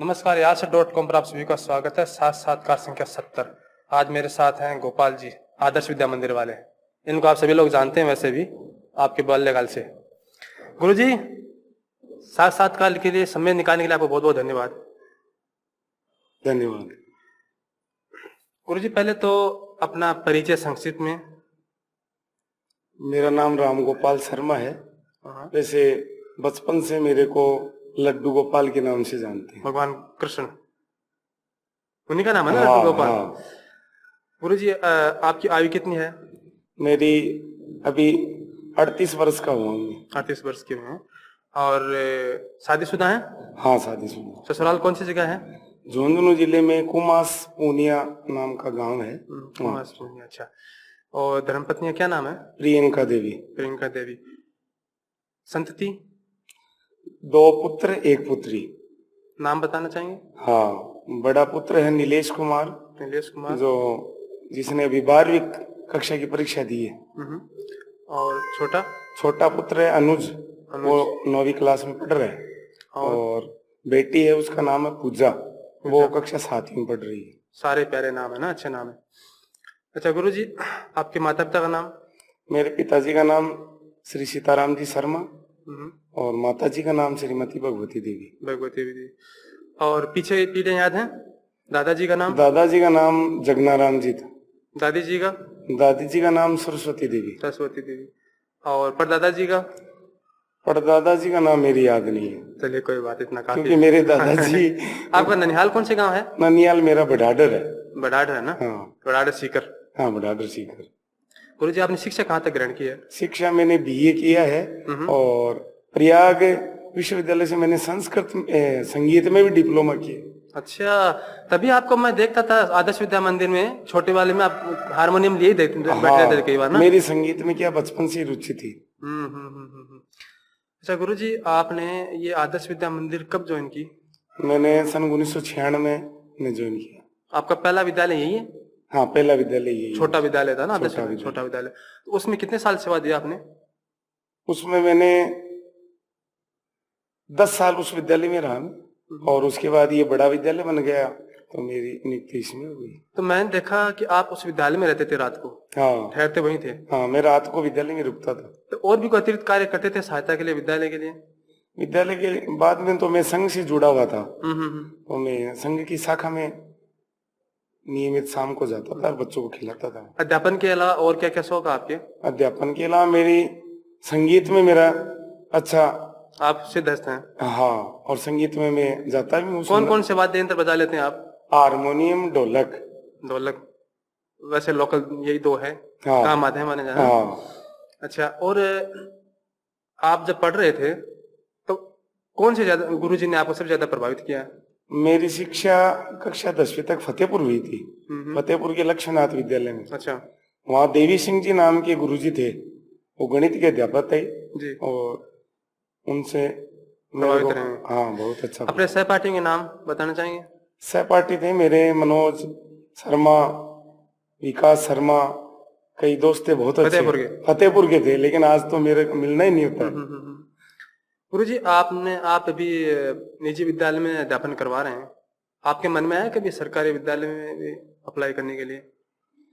नमस्कार, यार से .com पर आप सभी का स्वागत है। साथ साथ कार संख्या 70। आज मेरे साथ हैं गोपाल जी, आदर्श विद्या मंदिर वाले। इनको आप सभी लोग जानते हैं वैसे भी आपके बाल्यकाल से। गुरु जी, साथ साथ काल के लिए समय निकालने के लिए आपको बहुत बहुत धन्यवाद। धन्यवाद। गुरु जी, पहले तो अपना परिचय संक्षिप्त में। मेरा नाम राम गोपाल शर्मा है। हाँ। वैसे बचपन से मेरे को लड्डू गोपाल के नाम से जानते हैं। भगवान कृष्ण, उन्हीं का नाम है ना, हाँ, लड्डू गोपाल। हाँ। गुरु जी, आपकी आयु कितनी है? मेरी अभी 38 वर्ष का हुआ मैं। 38 वर्ष के हैं। और शादीशुदा हैं? हाँ, शादीशुदा। ससुराल कौन सी जगह है? झुंझुनू जिले में कुमास पूनिया नाम का गांव है। कुमास पूनिया, अच्छा। और धर्मपत्नी का क्या नाम है? प्रियंका देवी। प्रियंका देवी। संतति? 2 पुत्र 1 पुत्री। नाम बताना चाहेंगे? हाँ, बड़ा पुत्र है नीलेश कुमार, नीलेश कुमार, जो जिसने अभी 12वीं कक्षा की परीक्षा दी है। और छोटा? छोटा पुत्र है अनुज, वो 9वीं क्लास में पढ़ रहा है। और बेटी है, उसका नाम है पूजा, वो कक्षा 7वीं में पढ़ रही है। सारे प्यारे नाम है ना, अच्छे नाम है। अच्छा गुरु जी, आपके माता पिता का नाम? मेरे पिताजी का नाम श्री सीताराम जी शर्मा और माता जी का नाम श्रीमती भगवती देवी। भगवती देवी। और पीछे पीढ़ी याद है? दादाजी का नाम? दादाजी का नाम जगनाराम जी था। दादी जी का? दादी जी का नाम सरस्वती देवी। सरस्वती देवी। और परदादाजी का? परदादाजी का नाम मेरी याद नहीं है। चलिए कोई बात, इतना काफी। क्योंकि मेरे दादाजी आपका ननिहाल कौन से गांव है? ननियाल मेरा बडाडर है। बडाडर है ना? हाँ, बडाडर सीकर। हाँ, बडाडर सीकर। गुरु जी, आपने शिक्षा कहाँ तक ग्रहण की है? शिक्षा मैंने बीए किया है और प्रयाग विश्वविद्यालय से मैंने संस्कृत संगीत में भी डिप्लोमा किया। अच्छा, तभी आपको मैं देखता था आदर्श विद्या मंदिर में, छोटे वाले में आप हारमोनियम लिए बैठे थे कई बार ना। मेरी संगीत में क्या बचपन से रुचि थी। अच्छा गुरु जी, आपने ये आदर्श विद्या मंदिर कब ज्वाइन की? मैंने सन 1996 में ज्वाइन किया। आपका पहला विद्यालय यही है? हाँ, पहला विद्यालय यही। छोटा विद्यालय था ना, आदर्श छोटा विद्यालय। तो उसमें कितने साल सेवा दिया आपने? उसमें मैंने 10 साल उस विद्यालय में रहा और उसके बाद ये बड़ा विद्यालय बन गया तो मेरी नियुक्ति इसमें हो गई। तो मैंने देखा कि आप उस विद्यालय में रहते थे रात को। हाँ, ठहरते वहीं थे? हाँ, मैं रात को विद्यालय में रुकता था। तो और भी कोई अतिरिक्त कार्य करते थे सहायता के लिए, विद्यालय के लिए? विद्यालय के बाद में तो मैं संघ से जुड़ा हुआ था। तो मैं संघ की शाखा में नियमित शाम को जाता था और बच्चों को खिलाता था। अध्यापन के अलावा और क्या क्या शौक आपके? अध्यापन के अलावा मेरी संगीत में मेरा अच्छा, आप सिद्धहस्त हैं? हाँ, और संगीत में मैं जाता भी हूँ। कौन कौन से वाद्य यंत्र बजा लेते हैं आप? हारमोनियम, ढोलक। ढोलक वैसे लोकल यही 2 है। हाँ, काम आते हैं माने जाना। हाँ। अच्छा, और आप जब पढ़ रहे थे तो कौन से ज्यादा गुरुजी ने आपको सबसे ज्यादा प्रभावित किया? मेरी शिक्षा कक्षा 10वीं तक फतेहपुर हुई थी, फतेहपुर के लक्ष्मीनाथ विद्यालय में। अच्छा। वहाँ देवी सिंह जी नाम के गुरुजी थे, वो गणित के अध्यापक थे जी। और उनसे प्रभावित रहे? हाँ, बहुत अच्छा। अपने सहपाठियों के नाम बताना चाहेंगे? सहपाठी थे मेरे मनोज शर्मा, विकास शर्मा, कई दोस्त थे बहुत अच्छे। फतेहपुर के थे, लेकिन आज तो मेरे को मिलना ही नहीं होता। गुरुजी, आप अभी निजी विद्यालय में अध्यापन करवा रहे हैं, आपके मन में आया कभी सरकारी विद्यालय में भी अप्लाई करने के लिए?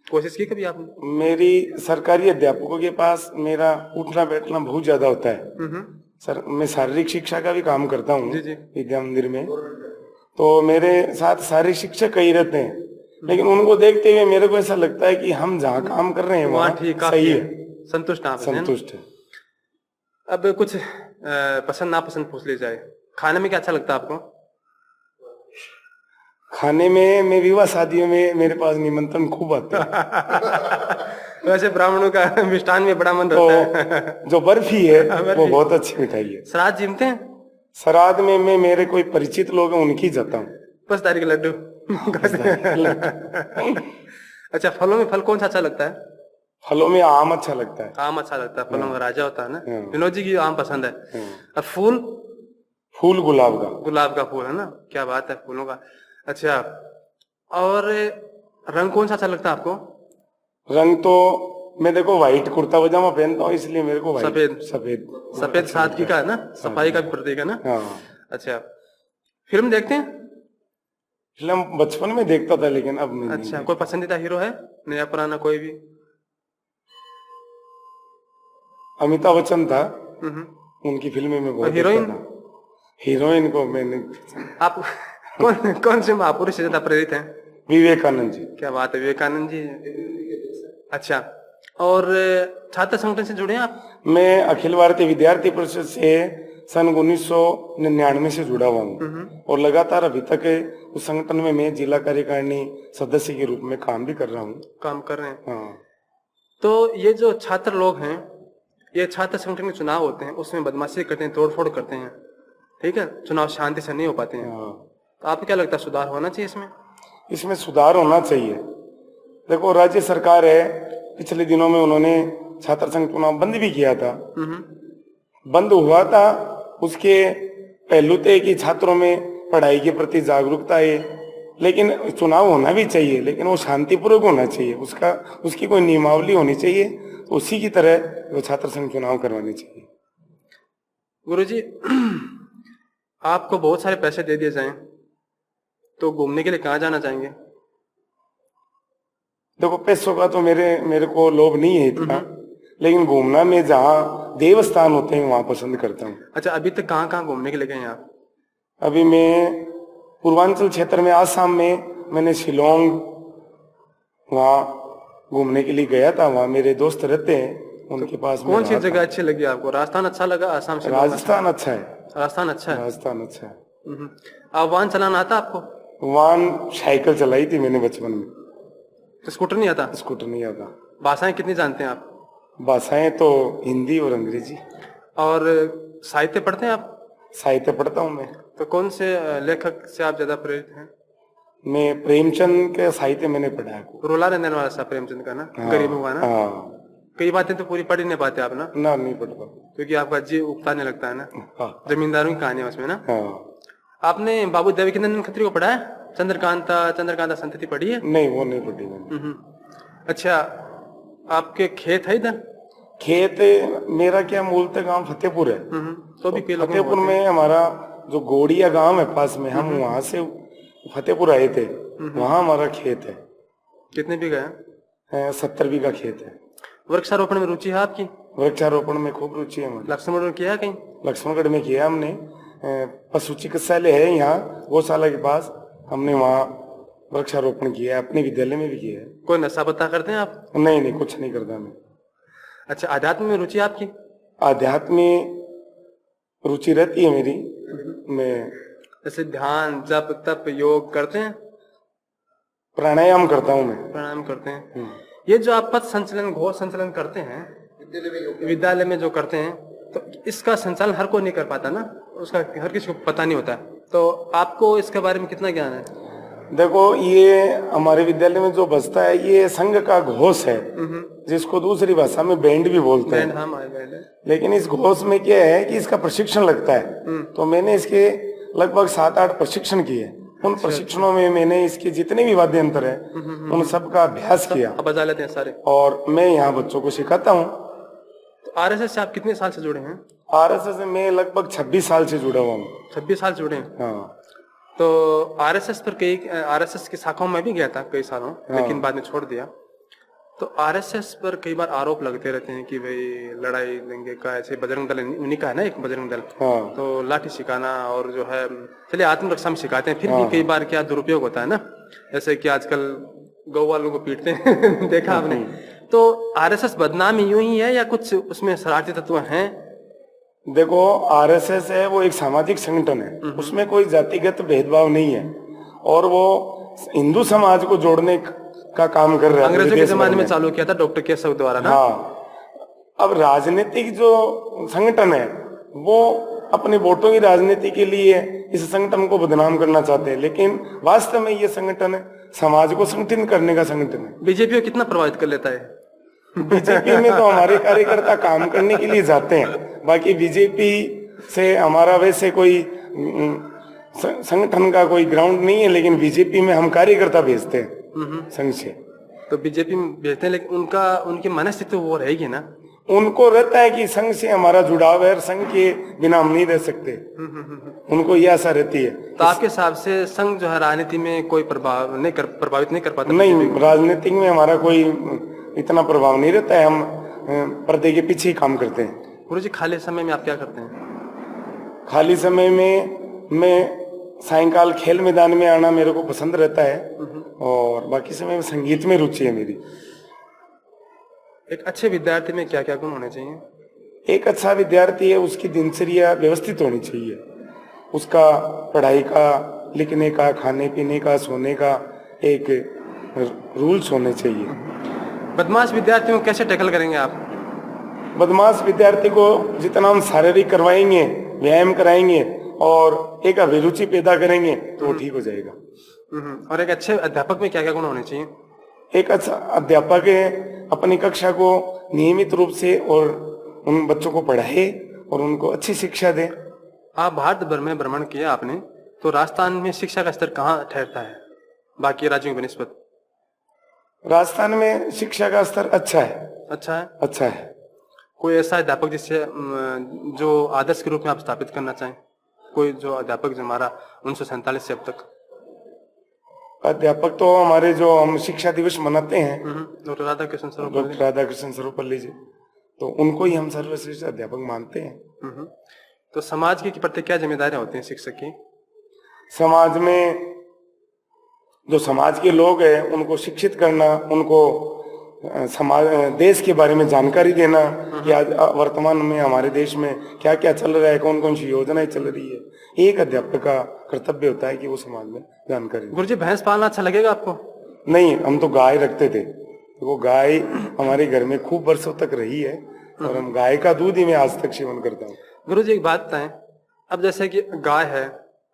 कोशिश की कभी आपने? मेरी सरकारी अध्यापकों के पास मेरा उठना बैठना बहुत ज्यादा होता है। सर, मैं शारीरिक शिक्षा का भी काम करता हूँ विद्या मंदिर में, तो मेरे साथ शारीरिक शिक्षक कई रहते हैं, लेकिन उनको देखते हुए मेरे को ऐसा लगता है कि हम जहाँ काम कर रहे हैं वहाँ ठीक सही है। संतुष्ट आप? संतुष्ट है। अब कुछ पसंद नापसंद पूछ ली जाए, खाने में क्या अच्छा लगता है आपको? खाने में मैं विवाह शादियों में मेरे पास निमंत्रण खूब आते हैं। वैसे ब्राह्मणों का मिष्ठान में बड़ा मन रहता है। जो बर्फी है वो बहुत अच्छी मिठाई है। श्राद्ध जिमते हैं? श्राद्ध में मैं मेरे कोई परिचित लोग हैं उनकी जाता हूँ। बस तारीख लड्डू। अच्छा, फलों में फल कौन सा अच्छा लगता है? फलों में आम अच्छा लगता है। आम अच्छा लगता है, फलों का राजा होता है ना। विनोद जी की आम पसंद है। और फूल? फूल गुलाब का। गुलाब का फूल है ना, क्या बात है फूलों का। अच्छा, और रंग कौन सा अच्छा लगता है आपको? रंग तो मैं देखो व्हाइट कुर्ता पजामा पहनता हूँ, इसलिए मेरे को सफेद। सफेद सादगी का है ना, सफाई का भी प्रतीक है ना। हाँ। अच्छा, फिल्म देखते हैं? फिल्म बचपन में देखता था लेकिन अब नहीं। अच्छा, कोई पसंदीदा हीरो है, नया पुराना कोई भी? अमिताभ बच्चन था, उनकी फिल्में में बहुत हीरोइन? देखता था। हीरोइन को मैंने आप कौन कौन से महापुरुष से ज्यादा प्रेरित हैं? विवेकानंद जी। क्या बात है, विवेकानंद जी। अच्छा, और छात्र संगठन से जुड़े हैं आप? मैं अखिल भारतीय विद्यार्थी परिषद से सन 1999 से जुड़ा हुआ हूँ और लगातार अभी तक उस संगठन में मैं जिला कार्यकारिणी सदस्य के रूप में काम भी कर रहा हूँ। काम कर रहे हैं। हाँ। तो ये जो छात्र लोग हैं, ये छात्र संगठन के चुनाव होते हैं, उसमें बदमाशी करते हैं, तोड़फोड़ करते हैं, ठीक है, चुनाव शांति से नहीं हो पाते हैं। हाँ। तो आपको क्या लगता है, सुधार होना चाहिए इसमें? इसमें सुधार होना चाहिए। देखो, राज्य सरकार है, पिछले दिनों में उन्होंने छात्र संघ चुनाव बंद भी किया था। बंद हुआ था, उसके पहलू थे कि छात्रों में पढ़ाई के प्रति जागरूकता है, लेकिन चुनाव होना भी चाहिए, लेकिन वो शांतिपूर्वक होना चाहिए, उसकी कोई नियमावली होनी चाहिए, तो उसी की तरह वो छात्र संघ चुनाव करवाने चाहिए। गुरुजी, आपको बहुत सारे पैसे दे दिए जाएं तो घूमने के लिए कहाँ जाना चाहेंगे? देखो, पैसों का तो मेरे को लोभ नहीं है इतना, लेकिन घूमना में जहाँ देवस्थान होते हैं वहां पसंद करता हूँ। अच्छा, अभी तक कहाँ कहाँ घूमने के लिए गए हैं आप? अभी मैं पूर्वांचल क्षेत्र में, आसाम में मैंने शिलोंग वहाँ घूमने के लिए गया था। वहाँ मेरे दोस्त रहते हैं, उनके पास कौन सी जगह अच्छी लगी आपको? राजस्थान अच्छा लगा? आसाम से? राजस्थान अच्छा है। राजस्थान अच्छा है। राजस्थान अच्छा है। आप वाहन चलाना आता आपको? वाहन साइकिल चलाई थी मैंने बचपन में। तो स्कूटर नहीं आता? स्कूटर नहीं आता। भाषाएं कितनी जानते हैं आप? भाषाएं तो हिंदी और अंग्रेजी। और साहित्य पढ़ते हैं आप? साहित्य पढ़ता हूँ मैं। तो कौन से लेखक से आप ज्यादा प्रेरित हैं? मैं प्रेमचंद के साहित्य मैंने पढ़ा है। रोला रहने वाला सा प्रेमचंद का ना? हाँ, गरीब हुआ ना? हाँ। कई बातें तो पूरी पढ़ ही नहीं पाते आप ना? नहीं पढ़ता, क्योंकि आपका जी उगताने लगता है ना। हाँ। जमींदारों की कहानी है उसमें ना। हाँ। आपने बाबू देवकीनंदन खत्री को पढ़ा है? चंद्रकांता संतति पढ़ी है? नहीं, वो नहीं पढ़ी मैंने। अच्छा, आपके खेत है इधर? खेत मेरा क्या, मूलतः गांव फतेहपुर है। तो भी फतेहपुर में हमारा जो गोड़िया गांव है पास में, हम वहां से फतेहपुर आए थे, वहां हमारा खेत है। कितने बीघा है? 70 बीघा खेत है। वृक्षारोपण में रुचि है आपकी? वृक्षारोपण में खूब रुचि है हमारी। लक्ष्मणगढ़ किया है कहीं? लक्ष्मणगढ़ में किया हमने। पशु चिकित्सालय है यहाँ गौशाला के पास, हमने वहाँ वृक्षारोपण किया है, अपने विद्यालय में भी किया है। कोई नशा पत्ता करते हैं आप? नहीं, कुछ नहीं करता मैं। अच्छा, आध्यात्म में रुचि आपकी? आध्यात्म में रुचि रहती है मेरी। मैं जैसे ध्यान, जप, तप, योग करते हैं? प्राणायाम करता हूँ मैं। प्राणायाम करते हैं। ये जो आप पथ संचलन, घोष संचलन करते हैं विद्यालय में जो करते हैं, तो इसका संचालन हर कोई नहीं कर पाता ना, उसका हर किसी को पता नहीं होता। तो आपको इसके बारे में कितना ज्ञान है? देखो, ये हमारे विद्यालय में जो बजता है ये संघ का घोष है, जिसको दूसरी भाषा में बैंड भी बोलते हैं। हाँ, बैंड है। लेकिन इस घोष में क्या है कि इसका प्रशिक्षण लगता है। तो मैंने इसके लगभग 7-8 प्रशिक्षण किए। उन प्रशिक्षणों में मैंने इसके जितने भी वाद्य यंत्र है उन सब का अभ्यास किया। बजा लेते हैं सारे? और मैं यहाँ बच्चों को सिखाता हूँ। तो आरएसएस से आप कितने साल से जुड़े हैं? आरएसएस से मैं लगभग 26 साल से जुड़ा हुआ हूँ। 26 साल जुड़े हैं? हाँ। तो आरएसएस पर आरएसएस की शाखाओं में भी गया था कई सालों, लेकिन बाद में छोड़ दिया। तो आरएसएस पर कई बार आरोप लगते रहते हैं कि भाई लड़ाई दंगे का, ऐसे बजरंग दल उन्हीं का है ना, एक बजरंग दल। हाँ। तो लाठी सिखाना और जो है, चलिए आत्मरक्षा में सिखाते हैं, फिर भी कई बार क्या दुरुपयोग होता है ना, जैसे कि आजकल गौ वालों को पीटते हैं देखा आपने। तो आरएसएस बदनामी यूं ही है या कुछ उसमें शरारती तत्व हैं? देखो, आरएसएस है वो एक सामाजिक संगठन है, उसमें कोई जातिगत भेदभाव नहीं है और वो हिंदू समाज को जोड़ने का काम कर रहा है। अंग्रेजों के जमाने में चालू किया था डॉक्टर केशव द्वारा ना। हाँ। अब राजनीतिक जो संगठन है वो अपने वोटों की राजनीति के लिए इस संगठन को बदनाम करना चाहते हैं, लेकिन वास्तव में ये संगठन समाज को संगठित करने का संगठन है। बीजेपी को कितना प्रभावित कर लेता है? बीजेपी में तो हमारे कार्यकर्ता काम करने के लिए जाते हैं, बाकी बीजेपी से हमारा वैसे कोई संगठन का कोई ग्राउंड नहीं है, लेकिन बीजेपी में हम कार्यकर्ता भेजते हैं संघ से। तो बीजेपी में भेजते हैं, लेकिन उनकी मनस्थिति वो रहेगी ना? उनको रहता है कि संघ से हमारा जुड़ाव है और संघ के बिना हम नहीं रह सकते। उनको यह आशा रहती है। तो आपके हिसाब से संघ जो है राजनीति में कोई प्रभावित नहीं कर पाता? नहीं, राजनीतिक में हमारा कोई इतना प्रभाव नहीं रहता है। हम पर्दे के पीछे ही काम करते हैं। गुरुजी, खाली समय में आप क्या करते हैं? खाली समय में मैं सायंकाल खेल मैदान में आना मेरे को पसंद रहता है, और बाकी समय में संगीत में रुचि है मेरी। एक अच्छे विद्यार्थी में क्या क्या गुण होने चाहिए? एक अच्छा विद्यार्थी है, उसकी दिनचर्या व्यवस्थित होनी चाहिए। उसका पढ़ाई का, लिखने का, खाने पीने का, सोने का एक रूल्स होने चाहिए। बदमाश विद्यार्थियों को कैसे टैकल करेंगे आप? बदमाश विद्यार्थी को जितना हम शारीरिक करवाएंगे, व्यायाम कराएंगे और एक अभिरुचि पैदा करेंगे तो वो ठीक हो जाएगा। और एक अच्छे अध्यापक में क्या क्या गुण होने चाहिए? एक अच्छा अध्यापक अपनी कक्षा को नियमित रूप से और उन बच्चों को पढ़ाए और उनको अच्छी शिक्षा दे। आप भारत भर में भ्रमण किया आपने, तो राजस्थान में शिक्षा का स्तर कहाँ ठहरता है बाकी राज्यों की निस्बत? राजस्थान में शिक्षा का स्तर अच्छा है। अच्छा है? अच्छा है। कोई ऐसा अध्यापक जिससे जो आदर्श के रूप में आप स्थापित करना चाहें? कोई जो अध्यापक जो हमारा 1947 से अब तक? अध्यापक तो हमारे जो हम शिक्षा दिवस मनाते हैं, डॉक्टर राधाकृष्ण सर्वपल्ली जी, तो उनको ही हम सर्वश्रेष्ठ अध्यापक मानते हैं। तो समाज के प्रति क्या जिम्मेदारियां होती हैं शिक्षक की? समाज में जो समाज के लोग हैं उनको शिक्षित करना, उनको समाज देश के बारे में जानकारी देना कि आज वर्तमान में हमारे देश में क्या क्या चल रहा है, कौन कौन सी योजनाएं चल रही है। एक अध्यापक का कर्तव्य होता है कि वो समाज में जानकारी। गुरुजी, भैंस पालना अच्छा लगेगा आपको? नहीं, हम तो गाय रखते थे। वो गाय हमारे घर में खूब वर्षों तक रही है और हम गाय का दूध ही मैं आज तक सेवन करता हूँ। गुरुजी, एक बात बताएं, अब जैसे कि गाय है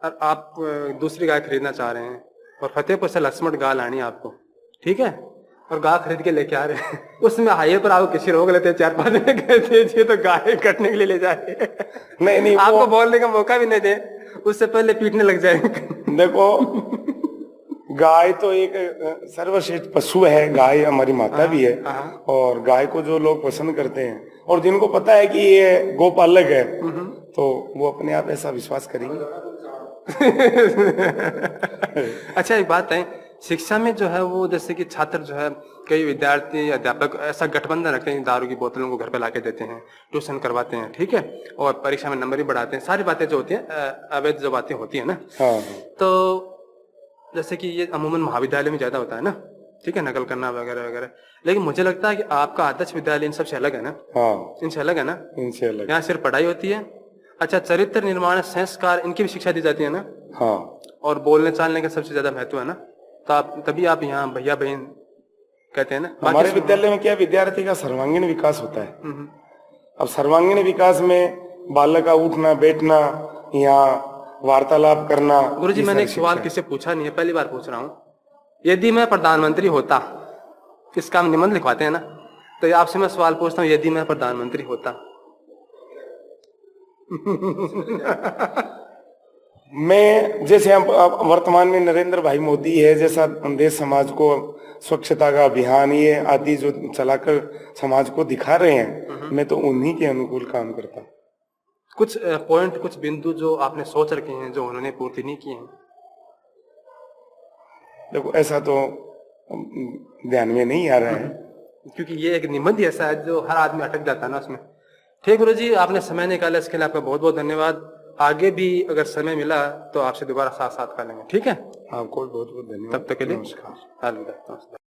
और आप दूसरी गाय खरीदना चाह रहे हैं और फतेहपुर से लक्ष्मण गाय लानी है आपको, ठीक है, और गाय खरीद के लेके आ रहे हैं, उसमें हाईवे पर आपको किसी रोक लेते हैं, 4-5 दिन कहते हैं तो गाय कटने के लिए ले जा रहे हैं। नहीं, आपको बोलने का मौका भी नहीं दे, उससे पहले पीटने लग जाएंगे। देखो, गाय तो एक सर्वश्रेष्ठ पशु है। गाय हमारी माता भी है और गाय को जो लोग पसंद करते हैं और जिनको पता है कि ये गोपालक है तो वो अपने आप ऐसा विश्वास करेंगे। अच्छा, एक बात है, शिक्षा में जो है वो जैसे कि छात्र जो है, कई विद्यार्थी अध्यापक ऐसा गठबंधन रखते हैं, दारू की बोतलों को घर पे लाके देते हैं, ट्यूशन करवाते हैं, ठीक है, और परीक्षा में नंबर भी बढ़ाते हैं, सारी बातें जो होती हैं अवैध जो बातें होती है ना। तो जैसे कि ये अमूमन महाविद्यालय में ज्यादा होता है ना, ठीक है, नकल करना वगैरह वगैरह, लेकिन मुझे लगता है कि आपका आदर्श विद्यालय इन सबसे अलग है ना? इनसे अलग है ना? इनसे अलग। यहाँ सिर्फ पढ़ाई होती है। अच्छा, चरित्र निर्माण, संस्कार, इनकी भी शिक्षा दी जाती है ना? और बोलने चालने का सबसे ज्यादा महत्व है ना, तो आप तभी आप यहाँ भैया बहन कहते हैं ना। हमारे विद्यालय में क्या विद्यार्थी का सर्वांगीण विकास होता है। अब सर्वांगीण विकास में बालक का उठना बैठना, यहाँ वार्तालाप करना। गुरुजी, मैंने एक सवाल किसी पूछा नहीं है, पहली बार पूछ रहा हूँ। यदि मैं प्रधानमंत्री होता, इसका हम निबंध लिखवाते हैं ना, तो आपसे मैं सवाल पूछता हूँ, यदि मैं प्रधानमंत्री होता मैं, जैसे अब वर्तमान में नरेंद्र भाई मोदी है, जैसा देश समाज को स्वच्छता का अभियान ये आदि जो चलाकर समाज को दिखा रहे हैं, मैं तो उन्हीं के अनुकूल काम करता। कुछ पॉइंट, कुछ बिंदु जो आपने सोच रखे हैं जो उन्होंने पूर्ति नहीं किए हैं? देखो, ऐसा तो ध्यान में नहीं आ रहा है, क्योंकि ये एक निबंध ऐसा है जो हर आदमी अटक जाता है ना उसमें। ठीक गुरुजी, आपने समय निकाला, इसके लिए आपका बहुत बहुत धन्यवाद। आगे भी अगर समय मिला तो आपसे दोबारा साथ कर लेंगे, ठीक है? आपको बहुत बहुत धन्यवाद। तब तक के लिए नमस्कार, अलविदा।